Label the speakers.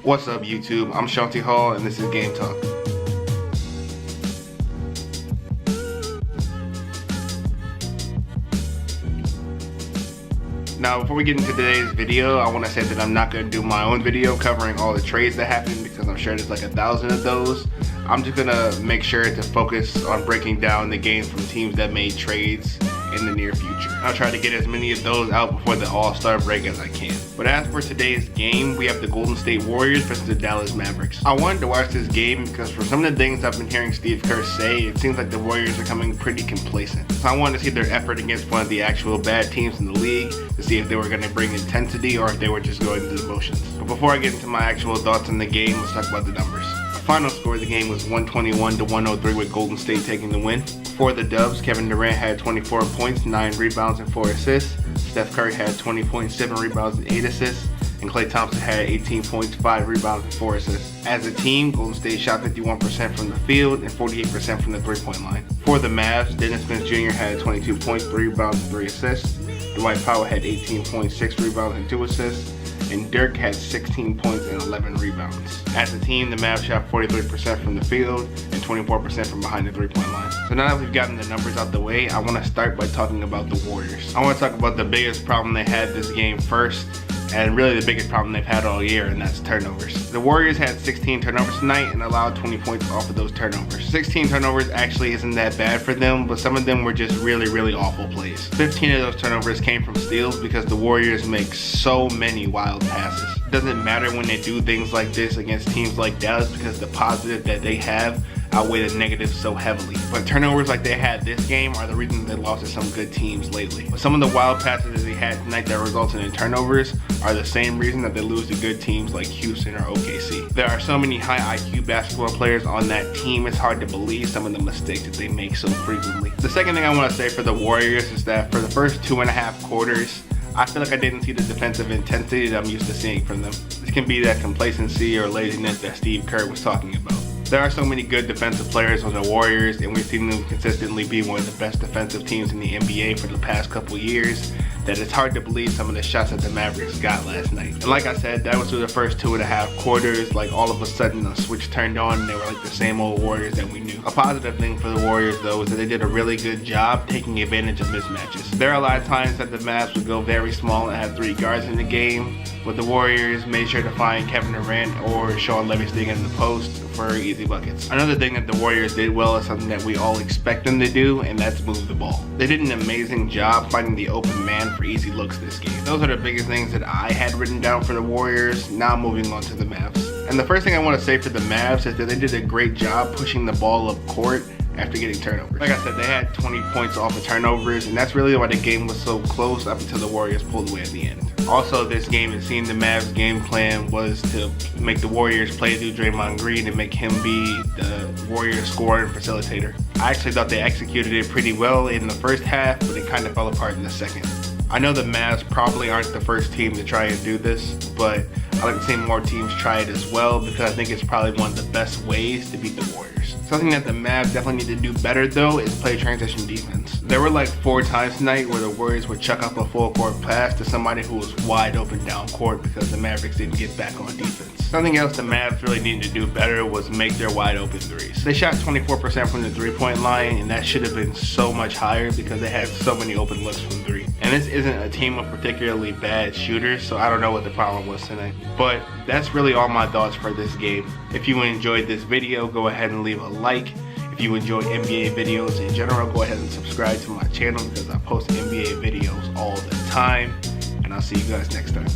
Speaker 1: What's up YouTube? I'm Shanti Hall and this is Game Talk. Now before we get into today's video, I want to say that I'm not going to do my own video covering all the trades that happened because I'm sure there's like 1,000 of those. I'm just going to make sure to focus on breaking down the games from teams that made trades in the near future. I'll try to get as many of those out before the All-Star break as I can. But as for today's game, we have the Golden State Warriors versus the Dallas Mavericks. I wanted to watch this game because for some of the things I've been hearing Steve Kerr say, it seems like the Warriors are coming pretty complacent. So I wanted to see their effort against one of the actual bad teams in the league to see if they were going to bring intensity or if they were just going through the motions. But before I get into my actual thoughts on the game, let's talk about the numbers. The final score of the game was 121-103 with Golden State taking the win. For the Dubs, Kevin Durant had 24 points, 9 rebounds, and 4 assists. Steph Curry had 20 points, 7 rebounds, and 8 assists. And Klay Thompson had 18 points, 5 rebounds, and 4 assists. As a team, Golden State shot 51% from the field and 48% from the three-point line. For the Mavs, Dennis Smith Jr. had 22 points, 3 rebounds, and 3 assists. Dwight Powell had 18 points, 6 rebounds, and 2 assists. And Dirk had 16 points and 11 rebounds. As a team, the Mavs shot 43% from the field and 24% from behind the three-point line. So now that we've gotten the numbers out the way, I want to start by talking about the Warriors. I want to talk about the biggest problem they had this game first, and really the biggest problem they've had all year, and that's turnovers. The Warriors had 16 turnovers tonight and allowed 20 points off of those turnovers. 16 turnovers actually isn't that bad for them, but some of them were just really awful plays. 15 of those turnovers came from steals because the Warriors make so many wild passes. It doesn't matter when they do things like this against teams like Dallas because the positive that they have outweigh the negatives so heavily. But turnovers like they had this game are the reason they lost to some good teams lately. But some of the wild passes that they had tonight that resulted in turnovers are the same reason that they lose to good teams like Houston or OKC. There are so many high IQ basketball players on that team, it's hard to believe some of the mistakes that they make so frequently. The second thing I want to say for the Warriors is that for the first 2.5 quarters, I feel like I didn't see the defensive intensity that I'm used to seeing from them. This can be that complacency or laziness that Steve Kerr was talking about. There are so many good defensive players on the Warriors, and we've seen them consistently be one of the best defensive teams in the NBA for the past couple years, that it's hard to believe some of the shots that the Mavericks got last night. And like I said, that was through the first 2.5 quarters. Like all of a sudden a switch turned on and they were like the same old Warriors that we knew. A positive thing for the Warriors though is that they did a really good job taking advantage of mismatches. There are a lot of times that the Mavs would go very small and have 3 guards in the game, but the Warriors made sure to find Kevin Durant or Sean Livingston in the post for easy buckets. Another thing that the Warriors did well is something that we all expect them to do, and that's move the ball. They did an amazing job finding the open man for easy looks this game. Those are the biggest things that I had written down for the Warriors. Now moving on to the Mavs. And the first thing I want to say for the Mavs is that they did a great job pushing the ball up court after getting turnovers. Like I said, they had 20 points off of turnovers, and that's really why the game was so close up until the Warriors pulled away at the end. Also, this game, it seemed the Mavs' game plan was to make the Warriors play through Draymond Green and make him be the Warriors scorer and facilitator. I actually thought they executed it pretty well in the first half, but it kind of fell apart in the second. I know the Mavs probably aren't the first team to try and do this, but I like to see more teams try it as well because I think it's probably one of the best ways to beat the Warriors. Something that the Mavs definitely need to do better though is play transition defense. There were like 4 times tonight where the Warriors would chuck up a full court pass to somebody who was wide open down court because the Mavericks didn't get back on defense. Something else the Mavs really needed to do better was make their wide open threes. They shot 24% from the 3-point line, and that should have been so much higher because they had so many open looks from 3. And this isn't a team of particularly bad shooters, so I don't know what the problem was tonight. But that's really all my thoughts for this game. If you enjoyed this video, go ahead and leave a like. If you enjoy NBA videos in general, go ahead and subscribe to my channel because I post NBA videos all the time. And I'll see you guys next time.